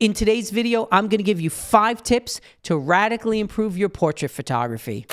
In today's video, I'm going to give you 5 tips to radically improve your portrait photography.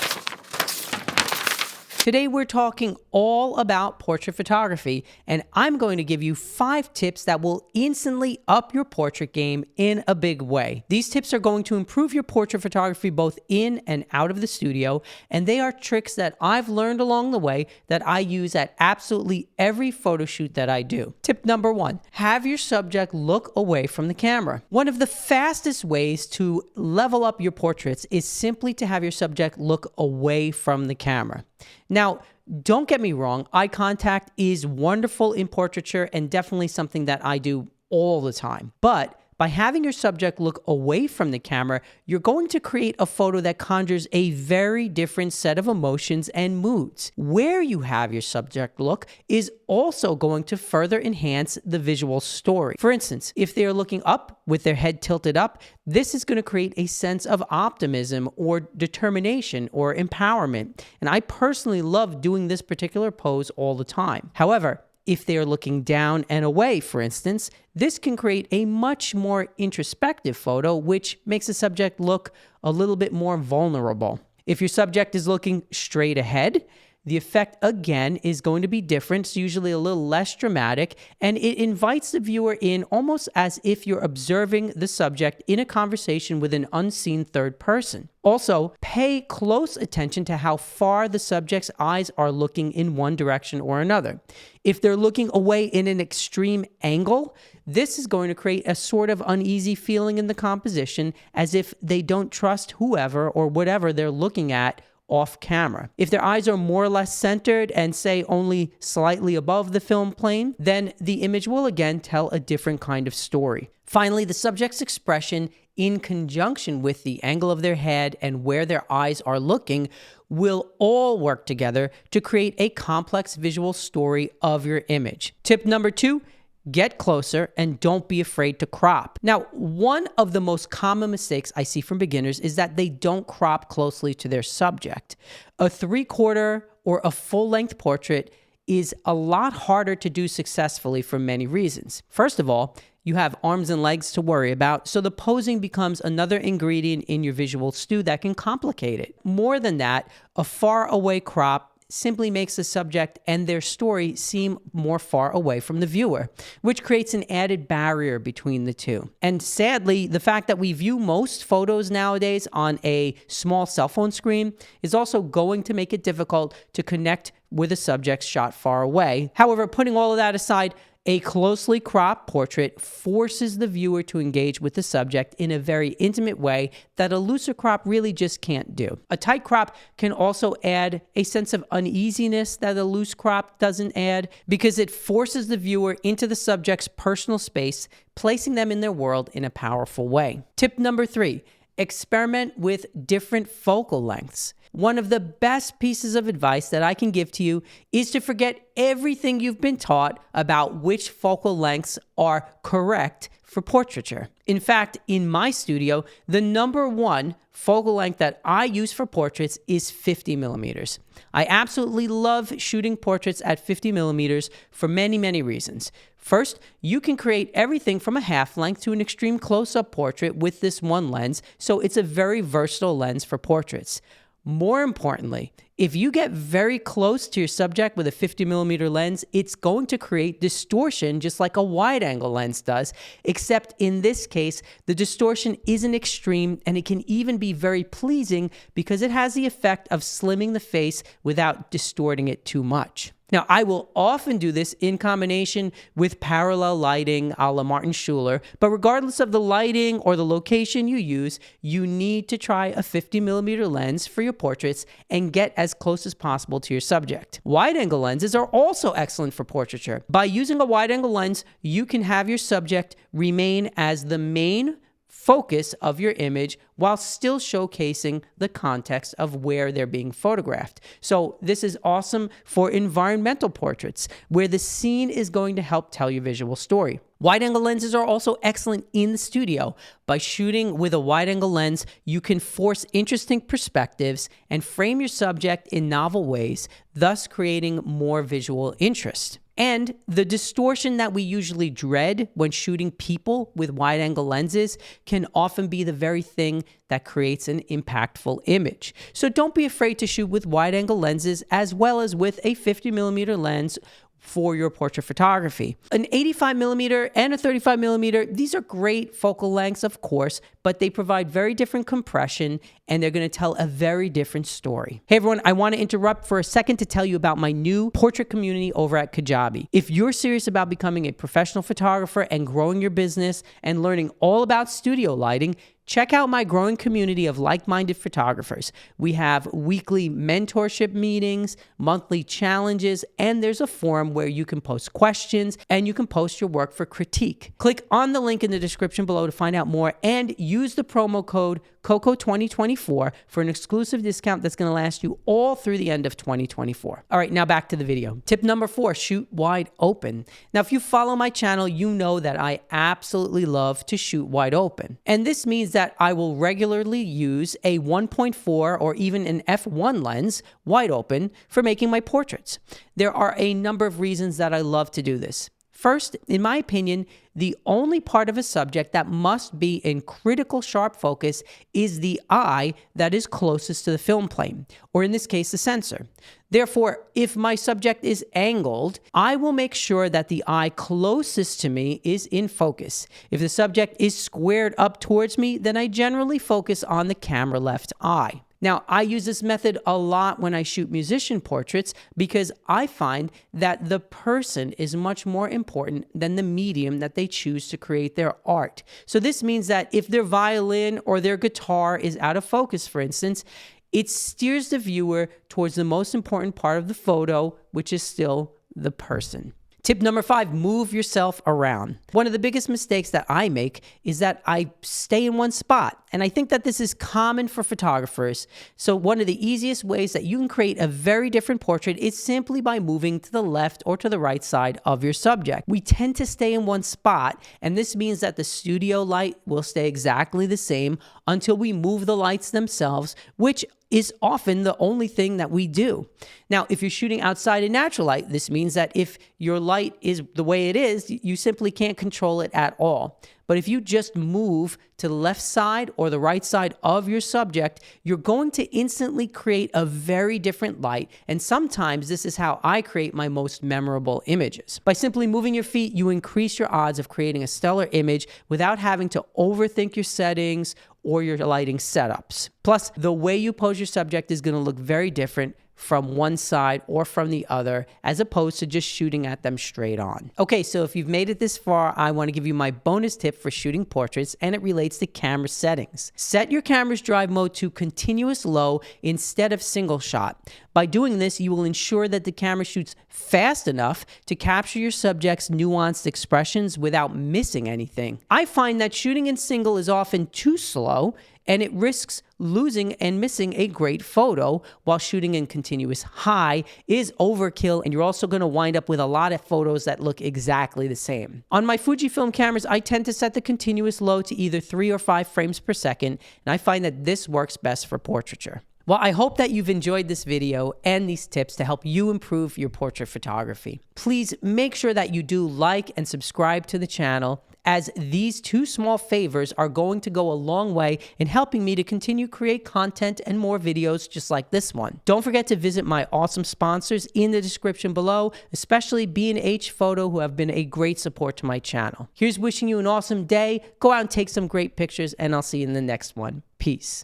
Today we're talking all about portrait photography, and I'm going to give you 5 tips that will instantly up your portrait game in a big way. These tips are going to improve your portrait photography both in and out of the studio, and they are tricks that I've learned along the way that I use at absolutely every photo shoot that I do. Tip number 1, have your subject look away from the camera. One of the fastest ways to level up your portraits is simply to have your subject look away from the camera. Now, don't get me wrong, eye contact is wonderful in portraiture and definitely something that I do all the time. But by having your subject look away from the camera, you're going to create a photo that conjures a very different set of emotions and moods. Where you have your subject look is also going to further enhance the visual story. For instance, if they're looking up with their head tilted up, this is going to create a sense of optimism or determination or empowerment. And I personally love doing this particular pose all the time. However, if they are looking down and away, for instance, this can create a much more introspective photo, which makes the subject look a little bit more vulnerable. If your subject is looking straight ahead, the effect, again, is going to be different. It's usually a little less dramatic, and it invites the viewer in almost as if you're observing the subject in a conversation with an unseen third person. Also, pay close attention to how far the subject's eyes are looking in one direction or another. If they're looking away in an extreme angle, this is going to create a sort of uneasy feeling in the composition, as if they don't trust whoever or whatever they're looking at off camera. If their eyes are more or less centered and say only slightly above the film plane, then the image will again tell a different kind of story. Finally, the subject's expression in conjunction with the angle of their head and where their eyes are looking will all work together to create a complex visual story of your image. Tip number 2, get closer and don't be afraid to crop. Now, one of the most common mistakes I see from beginners is that they don't crop closely to their subject. A 3/4 or a full-length portrait is a lot harder to do successfully for many reasons. First of all, you have arms and legs to worry about, so the posing becomes another ingredient in your visual stew that can complicate it. More than that, a far-away crop simply makes the subject and their story seem more far away from the viewer, which creates an added barrier between the two. And sadly, the fact that we view most photos nowadays on a small cell phone screen is also going to make it difficult to connect with a subject shot far away. However, putting all of that aside, a closely cropped portrait forces the viewer to engage with the subject in a very intimate way that a looser crop really just can't do. A tight crop can also add a sense of uneasiness that a loose crop doesn't add, because it forces the viewer into the subject's personal space, placing them in their world in a powerful way. Tip number 3, experiment with different focal lengths. One of the best pieces of advice that I can give to you is to forget everything you've been taught about which focal lengths are correct for portraiture. In fact, in my studio, the number 1 focal length that I use for portraits is 50 millimeters. I absolutely love shooting portraits at 50 millimeters for many, many reasons. First, you can create everything from a half length to an extreme close-up portrait with this one lens, so it's a very versatile lens for portraits. More importantly, if you get very close to your subject with a 50 millimeter lens, it's going to create distortion just like a wide angle lens does, except in this case, the distortion isn't extreme and it can even be very pleasing because it has the effect of slimming the face without distorting it too much. Now, I will often do this in combination with parallel lighting a la Martin Schuler, but regardless of the lighting or the location you use, you need to try a 50 millimeter lens for your portraits and get as close as possible to your subject. Wide-angle lenses are also excellent for portraiture. By using a wide-angle lens, you can have your subject remain as the main focus of your image while still showcasing the context of where they're being photographed. So this is awesome for environmental portraits where the scene is going to help tell your visual story. Wide-angle lenses are also excellent in the studio. By shooting with a wide-angle lens, you can force interesting perspectives and frame your subject in novel ways, thus creating more visual interest. And the distortion that we usually dread when shooting people with wide-angle lenses can often be the very thing that creates an impactful image. So don't be afraid to shoot with wide-angle lenses as well as with a 50mm lens for your portrait photography. An 85mm and a 35mm, these are great focal lengths, of course, but they provide very different compression and they're going to tell a very different story. Hey everyone, I want to interrupt for a second to tell you about my new portrait community over at Kajabi. If you're serious about becoming a professional photographer and growing your business and learning all about studio lighting, check out my growing community of like-minded photographers. We have weekly mentorship meetings, monthly challenges, and there's a forum where you can post questions and you can post your work for critique. Click on the link in the description below to find out more and use the promo code COCO2024 for an exclusive discount that's going to last you all through the end of 2024. All right, now back to the video. Tip number 4, shoot wide open. Now, if you follow my channel, you know that I absolutely love to shoot wide open. And this means that I will regularly use a 1.4 or even an f1 lens wide open for making my portraits. There are a number of reasons that I love to do this. First, in my opinion, the only part of a subject that must be in critical sharp focus is the eye that is closest to the film plane, or in this case, the sensor. Therefore, if my subject is angled, I will make sure that the eye closest to me is in focus. If the subject is squared up towards me, then I generally focus on the camera left eye. Now, I use this method a lot when I shoot musician portraits because I find that the person is much more important than the medium that they choose to create their art. So this means that if their violin or their guitar is out of focus, for instance, it steers the viewer towards the most important part of the photo, which is still the person. Tip number 5, move yourself around. One of the biggest mistakes that I make is that I stay in one spot. And I think that this is common for photographers. So one of the easiest ways that you can create a very different portrait is simply by moving to the left or to the right side of your subject. We tend to stay in one spot, and this means that the studio light will stay exactly the same until we move the lights themselves, which is often the only thing that we do. Now, if you're shooting outside in natural light, this means that if your light is the way it is, you simply can't control it at all. But if you just move to the left side or the right side of your subject, you're going to instantly create a very different light. And sometimes this is how I create my most memorable images. By simply moving your feet, you increase your odds of creating a stellar image without having to overthink your settings or your lighting setups. Plus, the way you pose your subject is going to look very different from one side or from the other, as opposed to just shooting at them straight on. Okay, so if you've made it this far, I want to give you my bonus tip for shooting portraits, and it relates to camera settings. Set your camera's drive mode to continuous low instead of single shot. By doing this, you will ensure that the camera shoots fast enough to capture your subject's nuanced expressions without missing anything. I find that shooting in single is often too slow, and it risks losing and missing a great photo, while shooting in continuous high is overkill, and you're also going to wind up with a lot of photos that look exactly the same. On my Fujifilm cameras, I tend to set the continuous low to either 3 or 5 frames per second, and I find that this works best for portraiture. Well, I hope that you've enjoyed this video and these tips to help you improve your portrait photography. Please make sure that you do like and subscribe to the channel, as these 2 small favors are going to go a long way in helping me to continue to create content and more videos just like this one. Don't forget to visit my awesome sponsors in the description below, especially B&H Photo, who have been a great support to my channel. Here's wishing you an awesome day. Go out and take some great pictures, and I'll see you in the next one. Peace.